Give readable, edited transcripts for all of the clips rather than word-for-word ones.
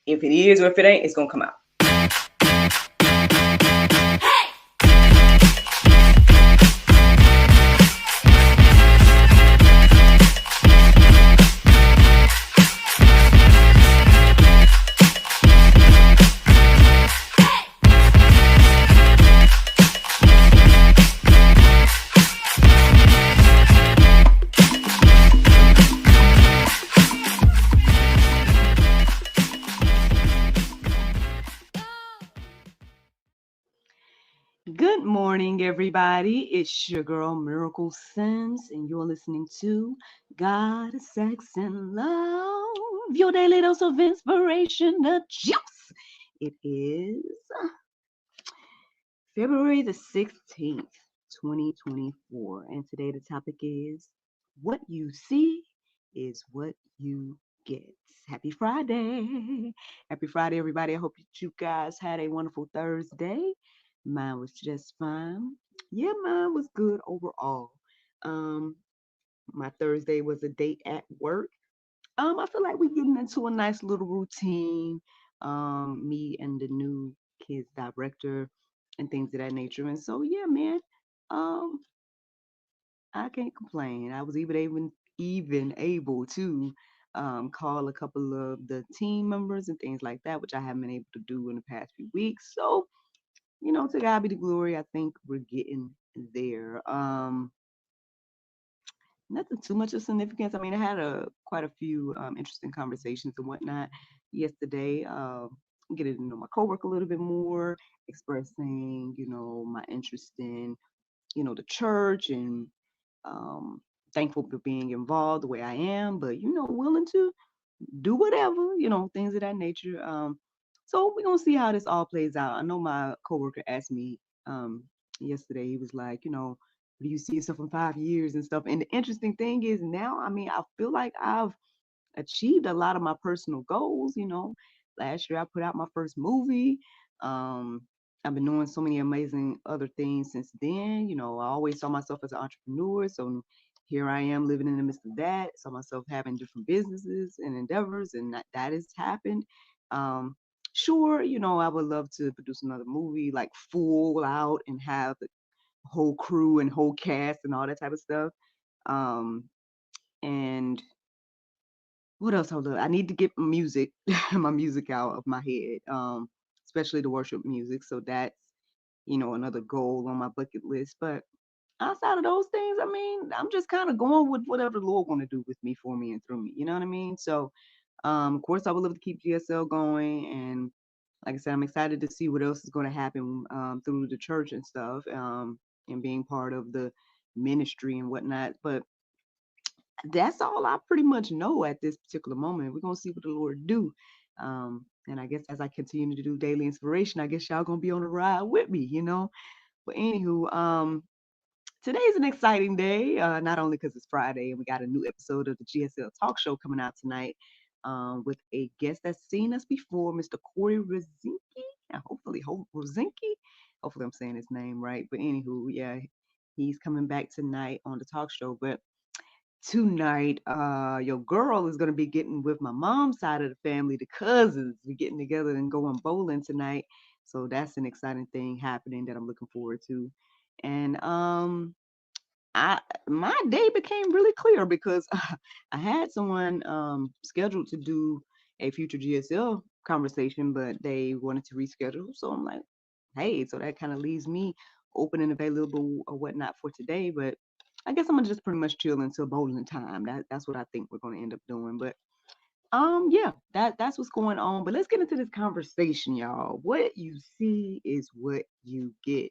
If it is or if it ain't, it's gonna come out. Good morning, everybody. It's your girl, Miracle Sims, and you're listening to God, Sex, and Love, your daily dose of inspiration, the juice. It is February the 16th, 2024, and today the topic is what you see is what you get. Happy Friday. Happy Friday, everybody. I hope you guys had a wonderful Thursday. Mine was just fine. Yeah, mine was good overall. Um, my Thursday was a date at work. I feel like we're getting into a nice little routine. Me and the new kids director and things of that nature. And so yeah, man. Um, I can't complain. I was even able to call a couple of the team members and things like that, which I haven't been able to do in the past few weeks. So, to God be the glory. I think we're getting there. Nothing too much of significance. I mean, I had quite a few interesting conversations and whatnot yesterday. Getting to know my coworker a little bit more, expressing, my interest in, the church and thankful for being involved the way I am, but willing to do whatever, things of that nature. So we're gonna see how this all plays out. I know my coworker asked me yesterday, he was like, do you see yourself in 5 years and stuff? And the interesting thing is now, I mean, I feel like I've achieved a lot of my personal goals. Last year I put out my first movie. Um, I've been doing so many amazing other things since then. I always saw myself as an entrepreneur. So here I am living in the midst of that. Saw myself having different businesses and endeavors, and that has happened. Um, sure, I would love to produce another movie like full out and have the whole crew and whole cast and all that type of stuff. Um, and what else? Hold up. I need to get music, my music out of my head, especially the worship music. So that's, another goal on my bucket list. But outside of those things, I mean, I'm just kind of going with whatever the Lord want to do with me, for me, and through me. You know what I mean? So, of course, I would love to keep GSL going. And like I said, I'm excited to see what else is going to happen through the church and stuff, and being part of the ministry and whatnot. But that's all I pretty much know at this particular moment. We're gonna see what the Lord do. And I guess as I continue to do daily inspiration, I guess y'all gonna be on the ride with me. But anywho, today's an exciting day, not only because it's Friday and we got a new episode of the GSL Talk Show coming out tonight, with a guest that's seen us before, Mr. Corey Rosinski. Rosinski. Hopefully I'm saying his name right. But anywho, yeah, he's coming back tonight on the talk show. But tonight, your girl is gonna be getting with my mom's side of the family, the cousins. We're getting together and going bowling tonight. So that's an exciting thing happening that I'm looking forward to. And I my day became really clear because I had someone scheduled to do a future GSL conversation, but they wanted to reschedule. So I'm like, hey, so that kind of leaves me open and available or whatnot for today. But I guess I'm gonna just pretty much chill until bowling time. That's what I think we're gonna end up doing. But yeah, that's what's going on. But let's get into this conversation, y'all. What you see is what you get.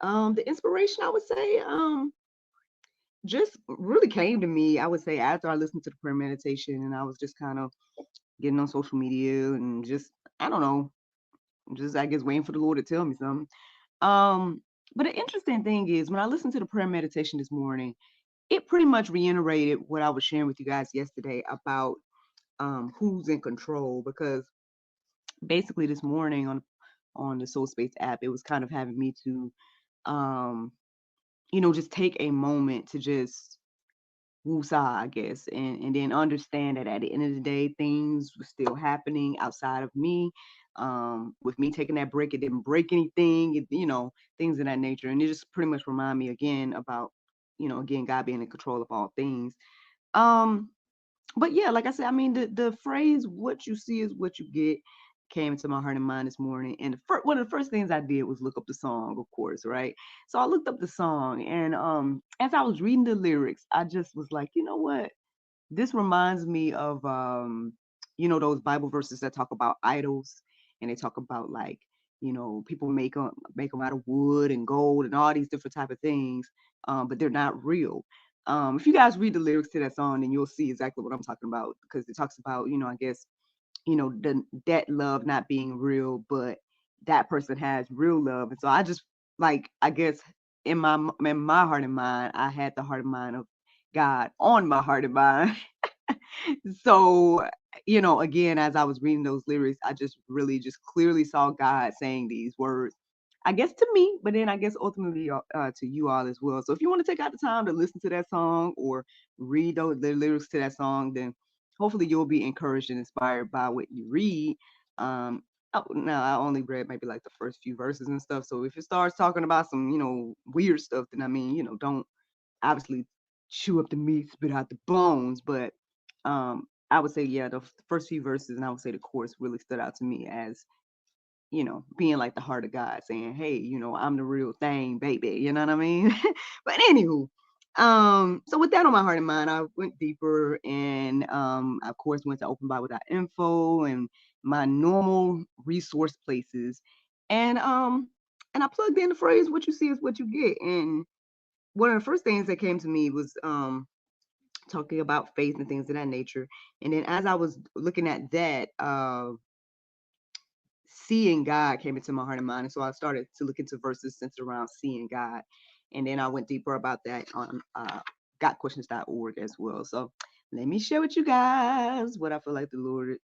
The inspiration, I would say, just really came to me, I would say, after I listened to the prayer meditation and I was just kind of getting on social media and just, I don't know, just I guess waiting for the Lord to tell me something. Um, but the interesting thing is when I listened to the prayer meditation this morning, it pretty much reiterated what I was sharing with you guys yesterday about who's in control, because basically this morning on the Soul Space app, it was kind of having me to just take a moment to just woosah, I guess, and then understand that at the end of the day, things were still happening outside of me. With me taking that break, it didn't break anything, things of that nature. And it just pretty much remind me again about, again, God being in control of all things. Um, but yeah, like I said, I mean, the phrase "what you see is what you get" came into my heart and mind this morning. And one of the first things I did was look up the song, of course, right? So I looked up the song, and as I was reading the lyrics, I just was like, you know what? This reminds me of those Bible verses that talk about idols, and they talk about, like, people make them out of wood and gold and all these different type of things, but they're not real. If you guys read the lyrics to that song, then you'll see exactly what I'm talking about, because it talks about, I guess, that love not being real, but that person has real love. And so I just, like, I guess, in my heart and mind, I had the heart and mind of God on my heart and mind. So, again, as I was reading those lyrics, I just really just clearly saw God saying these words, I guess to me, but then I guess ultimately to you all as well. So if you want to take out the time to listen to that song or read the lyrics to that song, then hopefully you'll be encouraged and inspired by what you read. Now I only read maybe like the first few verses and stuff. So if it starts talking about some, weird stuff, then I mean, don't obviously chew up the meat, spit out the bones. But I would say, yeah, the first few verses, and I would say the chorus really stood out to me as, being like the heart of God, saying, "Hey, I'm the real thing, baby." You know what I mean? But anywho, so with that on my heart and mind, I went deeper, and of course went to openbible.info and my normal resource places, and I plugged in the phrase "what you see is what you get." And one of the first things that came to me was talking about faith and things of that nature. And then as I was looking at that, seeing God came into my heart and mind. And so I started to look into verses centered around seeing God. And then I went deeper about that on gotquestions.org as well. So let me share with you guys what I feel like the Lord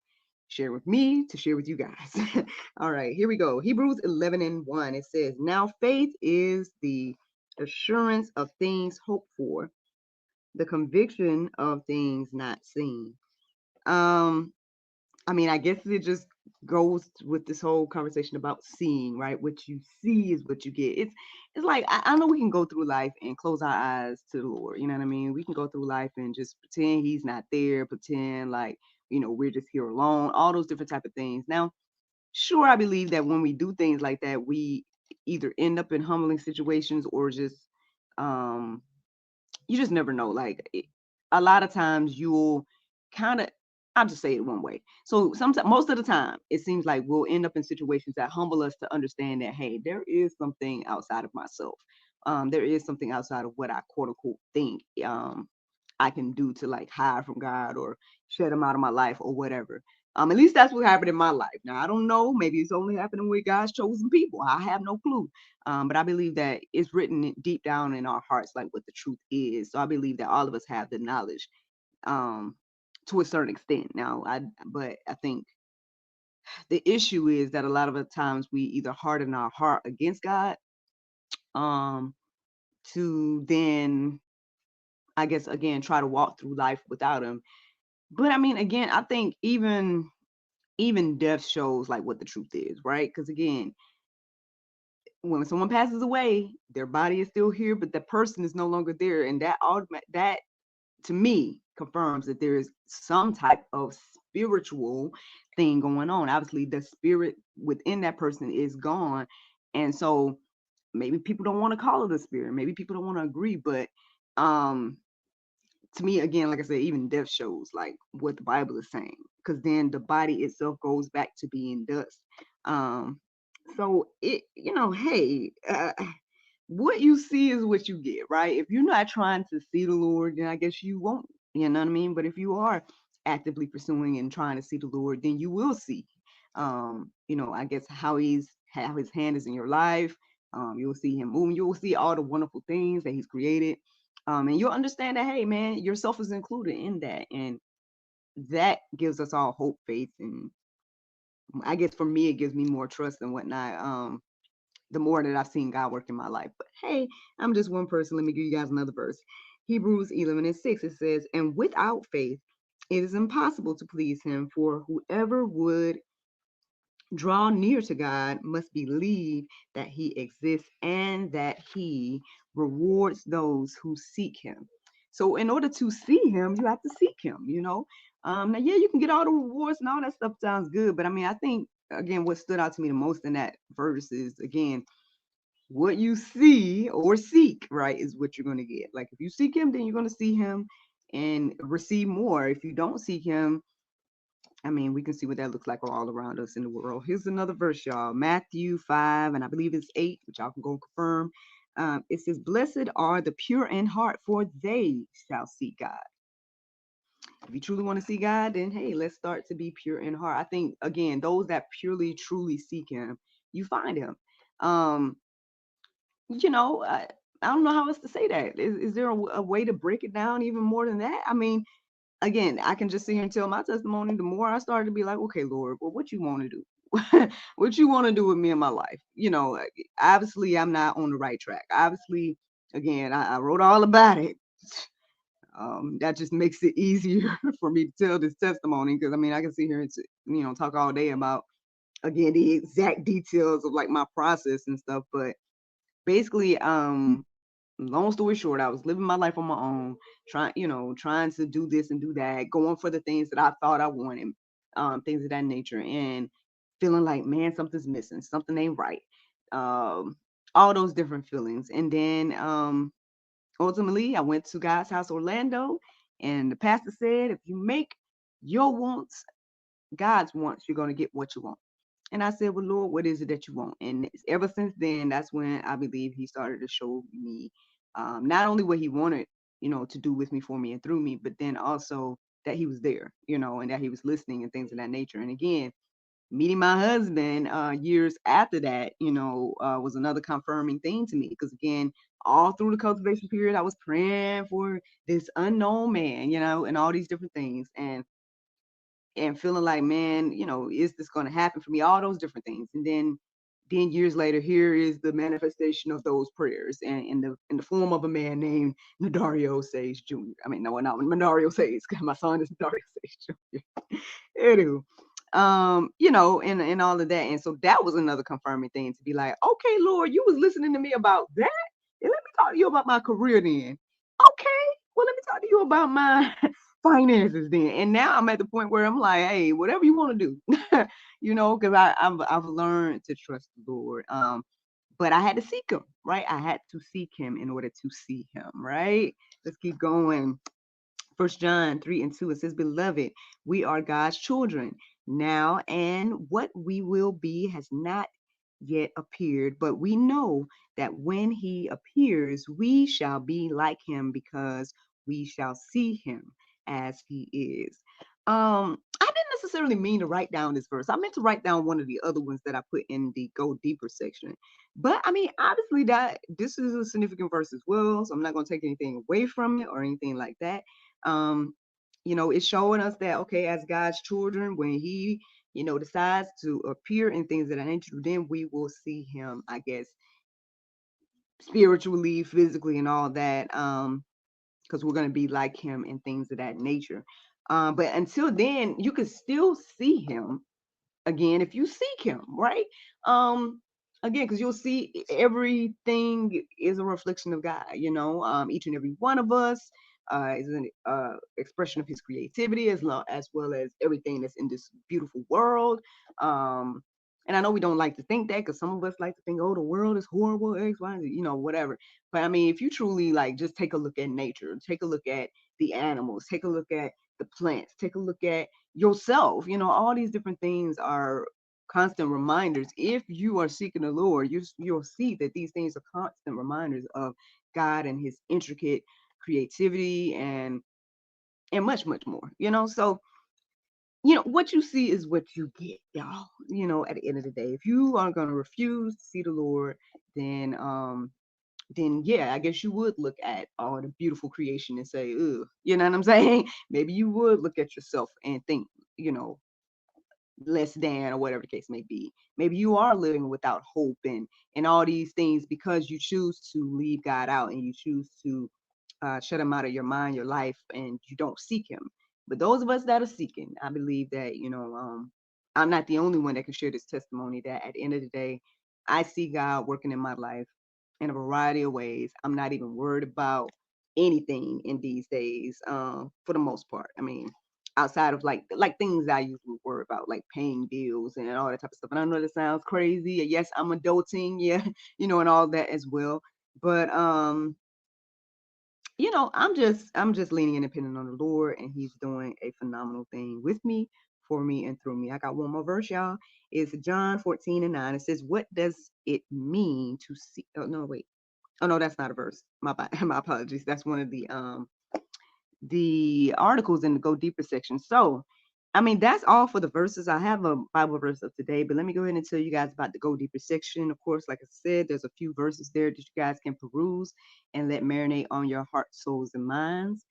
shared with me to share with you guys. All right, here we go. Hebrews 11:1. It says, "Now faith is the assurance of things hoped for, the conviction of things not seen." Um, I mean, I guess it just goes with this whole conversation about seeing, right? What you see is what you get. It's like I know we can go through life and close our eyes to the Lord. You know what I mean? We can go through life and just pretend He's not there, pretend like, we're just here alone, all those different type of things. Now, sure, I believe that when we do things like that, we either end up in humbling situations or just um you just never know. Like a lot of times you'll kind of, I'll just say it one way. So sometimes, most of the time, it seems like we'll end up in situations that humble us to understand that, hey, there is something outside of myself. There is something outside of what I quote unquote think I can do to like hide from God or shut him out of my life or whatever. At least that's what happened in my life. Now I don't know. Maybe it's only happening with God's chosen people. I have no clue. But I believe that it's written deep down in our hearts, like what the truth is. So I believe that all of us have the knowledge, um, to a certain extent. But I think the issue is that a lot of the times we either harden our heart against God, um, to then, I guess, again, try to walk through life without Him. But I mean, again, I think even death shows like what the truth is, right? Because again, when someone passes away, their body is still here, but the person is no longer there, and that to me confirms that there is some type of spiritual thing going on. Obviously, the spirit within that person is gone, and so maybe people don't want to call it a spirit. Maybe people don't want to agree, but um to me, again, like I said, even death shows like what the Bible is saying, because then the body itself goes back to being dust. Um, so hey, what you see is what you get, right? If you're not trying to see the Lord, then I guess you won't. You know what I mean? But if you are actively pursuing and trying to see the Lord, then you will see. I guess how His hand is in your life. You'll see Him moving. You will see all the wonderful things that He's created. And you'll understand that, hey, man, yourself is included in that. And that gives us all hope, faith. And I guess for me, it gives me more trust and whatnot. The more that I've seen God work in my life. But hey, I'm just one person. Let me give you guys another verse. Hebrews 11:6, it says, and without faith, it is impossible to please him, for whoever would draw near to God must believe that he exists and that he rewards those who seek him. So in order to see him, you have to seek him, you know. Now, yeah, you can get all the rewards and all that stuff sounds good, but I mean, I think, again, what stood out to me the most in that verse is, again, what you see or seek, right, is what you're going to get. Like if you seek him, then you're going to see him and receive more. If you don't seek him, I mean, we can see what that looks like all around us in the world. Here's another verse, y'all. Matthew 5, and I believe it's 8, which y'all can go confirm. It says, blessed are the pure in heart, for they shall see God. If you truly want to see God, then hey, let's start to be pure in heart. I think, again, those that purely, truly seek him, you find him. You know, I don't know how else to say that. Is there a way to break it down even more than that? I mean, again, I can just sit here and tell my testimony. The more I started to be like, okay, Lord, well, what you want to do? What you want to do with me in my life? You know, obviously I'm not on the right track. Obviously, again, I wrote all about it. That just makes it easier for me to tell this testimony, because I mean, I can sit here and, you know, talk all day about, again, the exact details of like my process and stuff. But basically, long story short, I was living my life on my own, trying to do this and do that, going for the things that I thought I wanted, things of that nature, and feeling like, man, something's missing, something ain't right. All those different feelings. And then ultimately I went to God's House Orlando, and the pastor said, if you make your wants God's wants, you're going to get what you want. And I said, well, Lord, what is it that you want? And ever since then, that's when I believe he started to show me not only what he wanted, you know, to do with me, for me, and through me, but then also that he was there, you know, and that he was listening and things of that nature. And again, meeting my husband years after that, you know, was another confirming thing to me. Because again, all through the cultivation period, I was praying for this unknown man, you know, and all these different things. And feeling like, man, you know, is this going to happen for me? All those different things. And then years later, here is the manifestation of those prayers, and in the form of a man named Nadario Sage Jr. I mean, no, not Nadario Sage, because my son is Nadario Sage Jr. Anywho, you know, and all of that. And so that was another confirming thing, to be like, okay, Lord, you was listening to me about that. And let me talk to you about my career then. Okay, well, let me talk to you about my finances then. And now I'm at the point where I'm like, hey, whatever you want to do, you know, because I've learned to trust the Lord. But I had to seek him, right? I had to seek him in order to see him, right? Let's keep going. 1 John 3:2, it says, beloved, we are God's children now, and what we will be has not yet appeared, but we know that when he appears, we shall be like him, because we shall see him as he is. I didn't necessarily mean to write down this verse. I meant to write down one of the other ones that I put in the go deeper section. But I mean, obviously that this is a significant verse as well, so I'm not going to take anything away from it or anything like that. um you know, it's showing us that, okay, as God's children, when he, you know, decides to appear in things that are nature, then we will see him, I guess, spiritually, physically, and all that, because we're going to be like him in things of that nature. But until then, you can still see him, again, if you seek him, right? Again, because you'll see everything is a reflection of God, you know. Each and every one of us is an expression of his creativity, as well as everything that's in this beautiful world. And I know we don't like to think that, because some of us like to think, oh, the world is horrible, X, Y, Z, you know, whatever. But I mean, if you truly like just take a look at nature, take a look at the animals, take a look at the plants, take a look at yourself, you know, all these different things are constant reminders. If you are seeking the Lord, you'll see that these things are constant reminders of God and his intricate creativity, and much, much more, you know. So, you know, what you see is what you get, y'all. You know, at the end of the day, if you are going to refuse to see the Lord, then yeah, I guess you would look at all the beautiful creation and say, ugh, you know what I'm saying? Maybe you would look at yourself and think, you know, less than, or whatever the case may be. Maybe you are living without hope and all these things, because you choose to leave God out, and you choose to shut him out of your mind, your life, and you don't seek him. But those of us that are seeking, I believe that, I'm not the only one that can share this testimony that at the end of the day, I see God working in my life in a variety of ways. I'm not even worried about anything in these days, for the most part. I mean, outside of like things I usually worry about, like paying bills and all that type of stuff. And I know that sounds crazy. Yes, I'm adulting, yeah, and all that as well. But I'm just leaning and depending on the Lord, and He's doing a phenomenal thing with me, for me, and through me. I got one more verse, y'all. It's John 14:9. It says, "What does it mean to see?" Oh no, wait. Oh no, that's not a verse. My apologies. That's one of the articles in the Go Deeper section. So, I mean, that's all for the verses. I have a Bible verse of today, but let me go ahead and tell you guys about the Go Deeper section. Of course, like I said, there's a few verses there that you guys can peruse and let marinate on your heart, souls, and minds.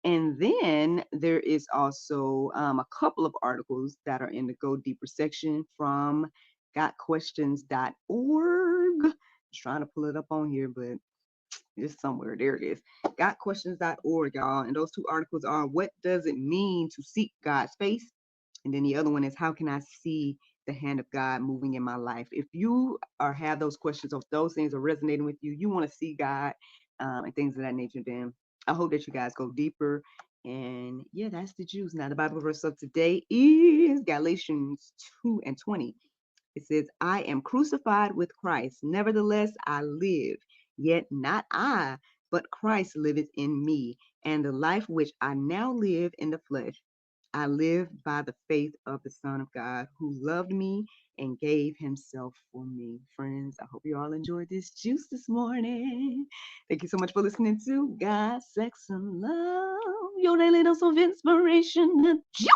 And then there is also a couple of articles that are in the Go Deeper section from gotquestions.org. Just trying to pull it up on here, but it's somewhere. There it is. Gotquestions.org, y'all. And those two articles are, what does it mean to seek God's face? And then the other one is, how can I see the hand of God moving in my life? If you have those questions, or if those things are resonating with you, you want to see God, and things of that nature, then I hope that you guys go deeper. And yeah, that's the juice. Now, the Bible verse of today is Galatians 2:20. It says, I am crucified with Christ. Nevertheless, I live. Yet not I, but Christ liveth in me. And the life which I now live in the flesh, I live by the faith of the Son of God, who loved me and gave himself for me. Friends, I hope you all enjoyed this juice this morning. Thank you so much for listening to God, Sex, and Love, your daily dose of inspiration and juice.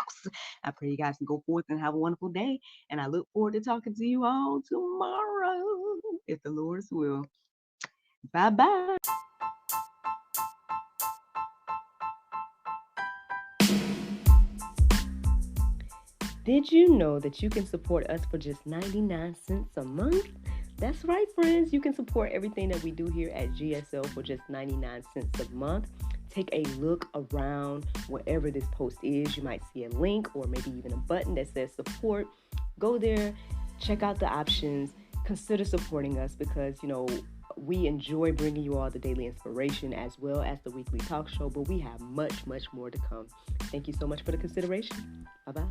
I pray you guys can go forth and have a wonderful day. And I look forward to talking to you all tomorrow, if the Lord's will. Bye-bye. Did you know that you can support us for just 99 cents a month? That's right, friends. You can support everything that we do here at GSL for just 99 cents a month. Take a look around wherever this post is. You might see a link or maybe even a button that says support. Go there, check out the options, consider supporting us because, we enjoy bringing you all the daily inspiration as well as the weekly talk show, but we have much, much more to come. Thank you so much for the consideration. Bye-bye.